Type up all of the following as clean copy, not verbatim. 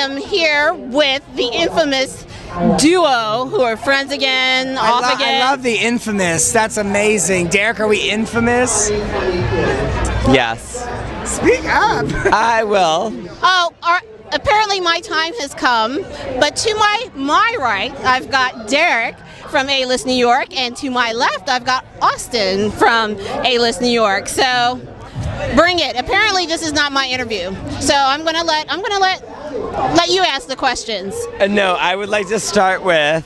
am here with the infamous duo who are friends again, off again. I love the infamous. That's amazing. Derek, are we infamous? Yes. Speak up. I will. Oh, apparently my time has come, but to my right, I've got Derek from A-List New York, and to my left, I've got Austin from A-List New York. So, bring it. Apparently, this is not my interview, so I'm gonna let you ask the questions. No, I would like to start with,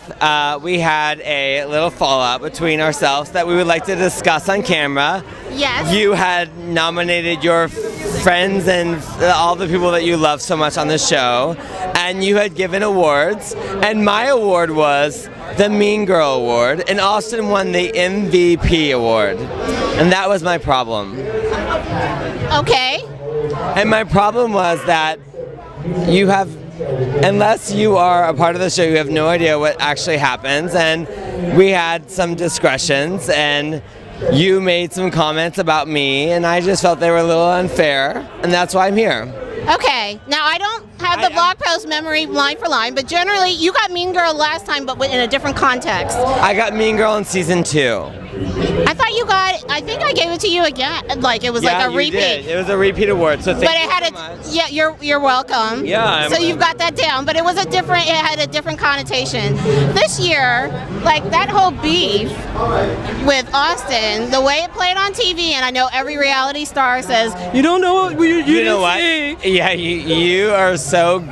we had a little fallout between ourselves that we would like to discuss on camera. Yes. You had nominated your friends and all the people that you love so much on the show, and you had given awards, and my award was the Mean Girl Award, and Austin won the MVP award, and that was my problem. Okay. And my problem was that you have, unless you are a part of the show, you have no idea what actually happens, and we had some discretions, and you made some comments about me, and I just felt they were a little unfair, and that's why I'm here. Okay, now I don't have the blog post memory line for line, but generally you got Mean Girl last time, but in a different context. I got Mean Girl in season 2. I thought you got, I think I gave it to you again, like it was like a repeat. Did. It was a repeat award, so thank but it you had so much. Yeah, you're welcome. Yeah. So you've got that down, but it was it had a different connotation. This year, like that whole beef with Austin, the way it played on TV, and I know every reality star says, you don't know what you know what? see. Yeah, you are so.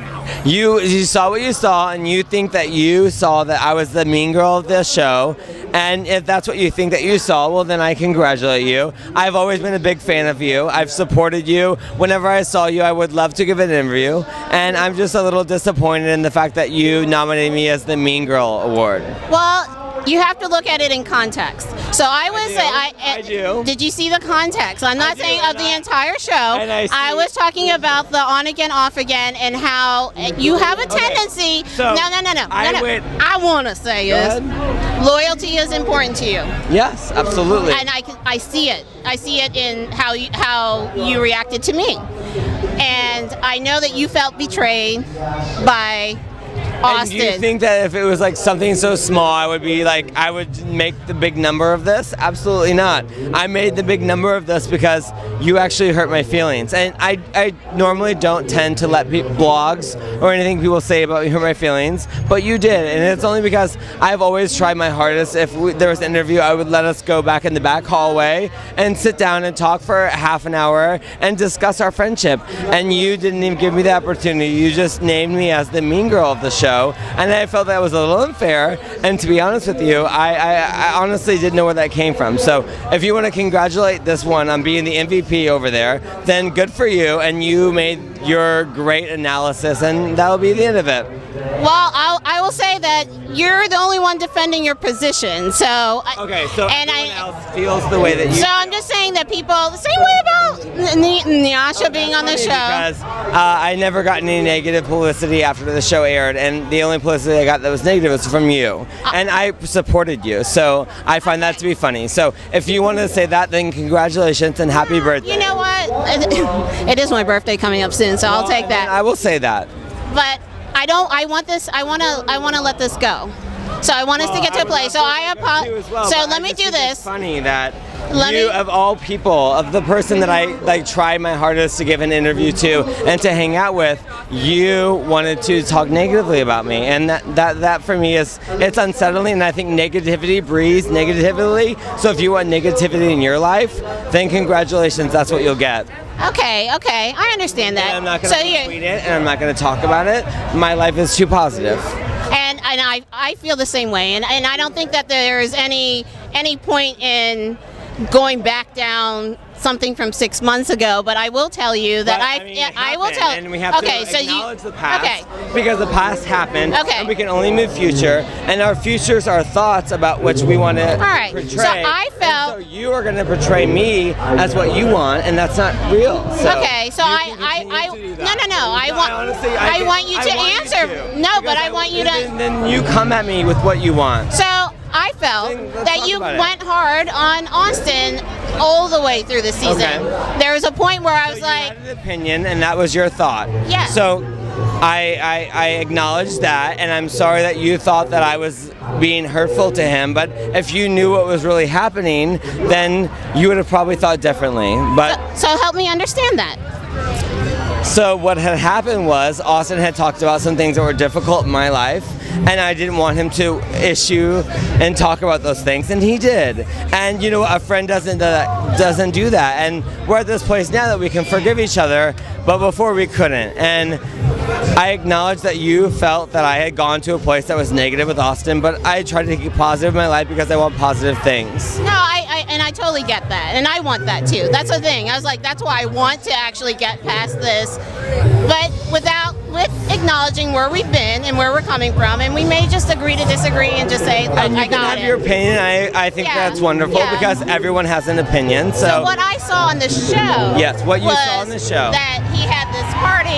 You saw what you saw, and you think that you saw that I was the mean girl of the show, and if that's what you think that you saw, well then I congratulate you. I've always been a big fan of you. I've supported you. Whenever I saw you, I would love to give an interview, and I'm just a little disappointed in the fact that you nominated me as the Mean Girl Award. Well, you have to look at it in context. So I would say, I do. Did you see the context? I'm not saying of the entire show. I was talking about the on again, off again, and how you have a tendency. So no. I want to say is loyalty is important to you. Yes, absolutely. And I see it. I see it in how you reacted to me, and I know that you felt betrayed by Austin. And do you think that if it was like something so small, I would make the big number of this? Absolutely not. I made the big number of this because you actually hurt my feelings. And I normally don't tend to let blogs or anything people say about me hurt my feelings, but you did. And it's only because I've always tried my hardest. If there was an interview, I would let us go back in the back hallway and sit down and talk for half an hour and discuss our friendship. And you didn't even give me the opportunity. You just named me as the mean girl of the show. And I felt that was a little unfair, and to be honest with you, I honestly didn't know where that came from. So if you want to congratulate this one on being the MVP over there, then good for you, and you made your great analysis, and that'll be the end of it. Well, I will say that you're the only one defending your position, so... Okay, so everyone else feels the way that you So I'm just saying that people, the same way about Nyasha being on the show. Because I never got any negative publicity after the show aired, and the only publicity I got that was negative was from you. And I supported you, so I find that to be funny. So if you want to say that, then congratulations and happy birthday. You know what? It is my birthday coming up soon, so I'll take that. I will say that. But I want to let this go. So I want us to get to a place. So I apologize. So let me do this. It's funny that you, of all people, of the person that I tried my hardest to give an interview to and to hang out with, you wanted to talk negatively about me, and that for me it's unsettling. And I think negativity breeds negatively. So if you want negativity in your life, then congratulations, that's what you'll get. Okay, I understand that. And I'm not going to tweet it, and I'm not going to talk about it. My life is too positive. And I feel the same way, and I don't think that there is any point in going back down something from 6 months ago, but I will tell you that I will tell. And we have to acknowledge the past, because the past happened, and we can only move future, and our futures are thoughts about which we want to portray. So I felt. And so you are going to portray me as what you want, and that's not real. So okay, so I want you to answer. No, but I want you to. Then you come at me with what you want. So I felt that you went hard on Austin all the way through the season. Okay. There was a point where I was like, you had an opinion, and that was your thought. Yeah. So I acknowledge that, and I'm sorry that you thought that I was being hurtful to him, but if you knew what was really happening, then you would have probably thought differently. But So help me understand that. So what had happened was Austin had talked about some things that were difficult in my life, and I didn't want him to issue and talk about those things, and he did. And you know, a friend doesn't do that, and we're at this place now that we can forgive each other, but before we couldn't. And I acknowledge that you felt that I had gone to a place that was negative with Austin, but I tried to keep positive in my life because I want positive things. No, I totally get that, and I want that too. That's the thing. I was like, that's why I want to actually get past this, but with acknowledging where we've been and where we're coming from, and we may just agree to disagree and just say, look, And you I can got have it. your opinion. I think that's wonderful because everyone has an opinion. So what I saw on the show, yes, what you was saw on the show, that he had this party.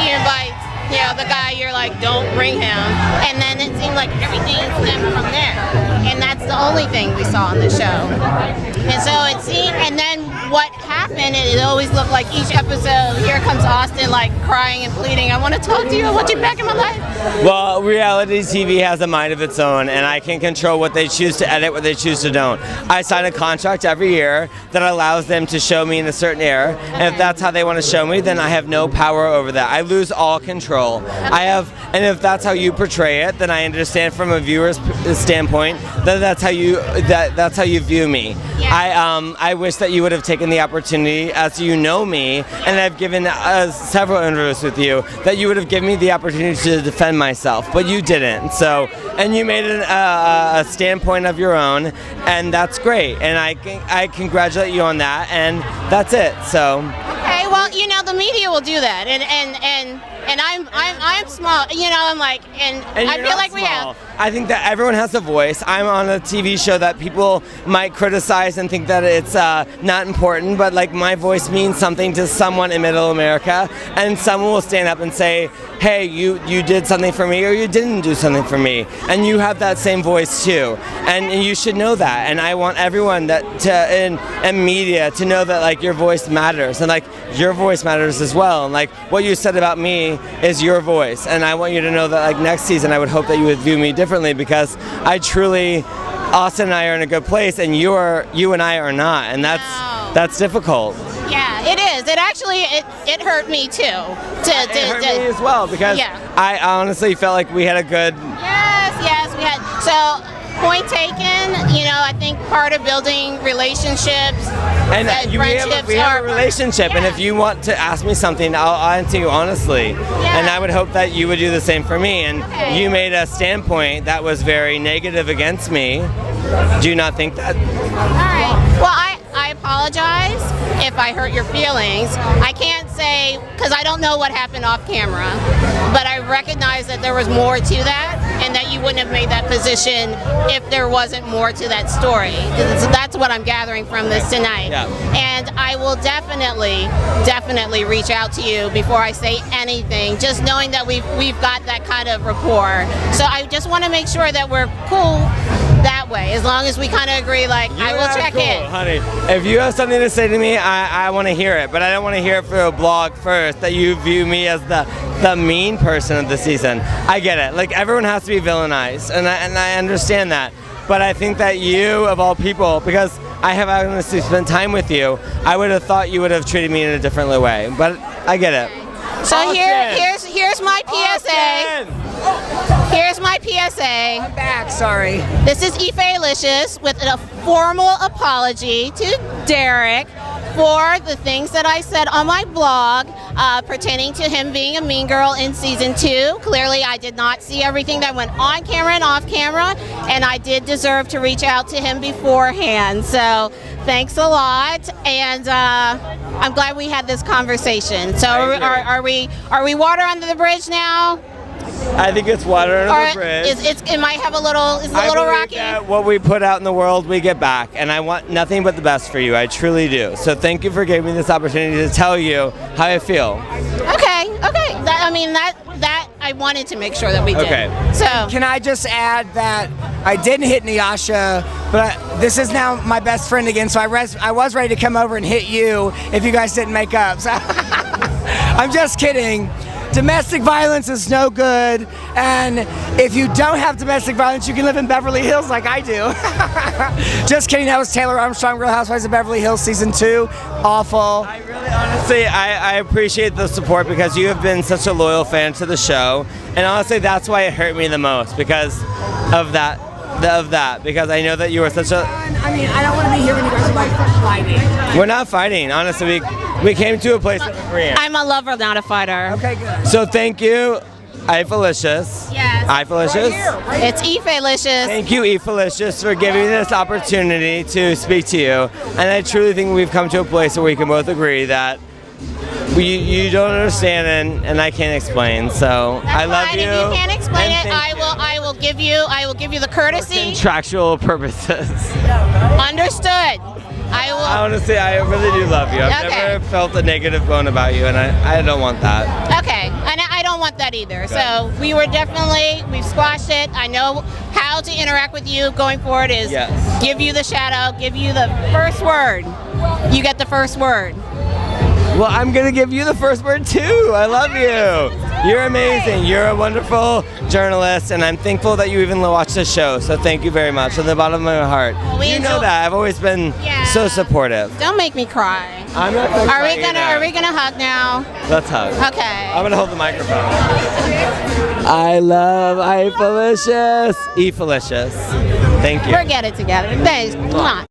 He invites, you know, the guy. You're like, don't bring him, and then it seemed like everything stemmed from there. And that's the only thing we saw on the show. And so it seemed, and then what happened, it always looked like each episode, here comes Austin like crying and pleading, I want to talk to you, I want you back in my life. Well, reality TV has a mind of its own, and I can control what they choose to edit, what they choose to don't. I sign a contract every year that allows them to show me in a certain era, and if that's how they want to show me, then I have no power over that. I lose all control. And if that's how you portray it, then I understand from a viewer's standpoint that that's how you view me. Yeah. I wish that you would have taken the opportunity, as you know me, and I've given several interviews with you, that you would have given me the opportunity to defend myself, but you didn't. So, and you made a standpoint of your own, and that's great, and I congratulate you on that, and that's it. So. Okay, well, you know, the media will do that, and I'm small, you know, I'm like, and I feel like we have. I think that everyone has a voice. I'm on a TV show that people might criticize and think that it's not important, but like my voice means something to someone in Middle America, and someone will stand up and say, hey, you did something for me, or you didn't do something for me, and you have that same voice too, and you should know that. And I want everyone in media to know that like your voice matters, and like your voice matters as well, and like what you said about me is your voice, and I want you to know that like next season I would hope that you would view me differently, because I truly, Austin and I are in a good place, and you and I are not, and that's difficult. Yeah, it is. It actually it hurt me too. It hurt me as well, because I honestly felt like we had a good. Yes, we had. So point taken. You know, I think part of building relationships and friendships we have a relationship, and if you want to ask me something, I'll answer you honestly. And I would hope that you would do the same for me. And you made a standpoint that was very negative against me. Do you not think that? All right. Well, I apologize if I hurt your feelings. I can't say, because I don't know what happened off camera, but I recognize that there was more to that, and that you wouldn't have made that position if there wasn't more to that story. So that's what I'm gathering from this tonight. Yeah. And I will definitely reach out to you before I say anything, just knowing that we've got that kind of rapport. So I just want to make sure that we're cool that way, as long as we kind of agree, like, I will check in. Honey, if you have something to say to me, I want to hear it, but I don't want to hear it through a blog first, that you view me as the mean person of the season. I get it. Like, everyone has to be villainized, and I understand that. But I think that you, of all people, because I have honestly spent time with you, I would have thought you would have treated me in a different way. But I get it. So here's my PSA. Here's my PSA. I'm back, sorry. This is Ifelicious with a formal apology to Derek for the things that I said on my blog pertaining to him being a mean girl in season 2. Clearly, I did not see everything that went on camera and off camera, and I did deserve to reach out to him beforehand. So thanks a lot, and I'm glad we had this conversation. So are we water under the bridge now? I think it's water under the bridge. It might have a little rocky. That what we put out in the world, we get back, and I want nothing but the best for you. I truly do. So thank you for giving me this opportunity to tell you how I feel. Okay. That I wanted to make sure that we did. Okay. So Can I just add that I didn't hit Nyasha, but this is now my best friend again, so I was ready to come over and hit you if you guys didn't make up. So I'm just kidding. Domestic violence is no good, and if you don't have domestic violence, you can live in Beverly Hills like I do. Just kidding, that was Taylor Armstrong, Real Housewives of Beverly Hills Season 2. Awful. I really, honestly, I appreciate the support because you have been such a loyal fan to the show, and honestly, that's why it hurt me the most because of that. Because I know that you were such a. I mean, I don't want to be here when you guys are like fighting. We're not fighting, honestly. We came to a place of agreement. I'm a lover, not a fighter. Okay, good. So thank you, Ifelicious. Yes. Ifelicious. It's Ifelicious. Thank you, Ifelicious, for giving me this opportunity to speak to you. And I truly think we've come to a place where we can both agree that you don't understand and I can't explain. So I love Fine. you. If you can't explain and it, I will give you the courtesy. Contractual purposes. Understood. Honestly, I really do love you. I've Okay. never felt a negative bone about you, and I don't want that. Okay, and I don't want that either. So we've squashed it. I know how to interact with you going forward is Yes. give you the shout out, give you the first word. You get the first word. Well, I'm going to give you the first word too. I love you. You're amazing. You're a wonderful journalist, and I'm thankful that you even watch the show. So thank you very much from the bottom of my heart. Well, You know that. I've always been so supportive. Don't make me cry. I'm not gonna cry either. Are we gonna hug now? Let's hug. Okay. I'm gonna hold the microphone. I love Ifelicious. Ifelicious. Thank you. We'll get it together. Thanks. Mwah.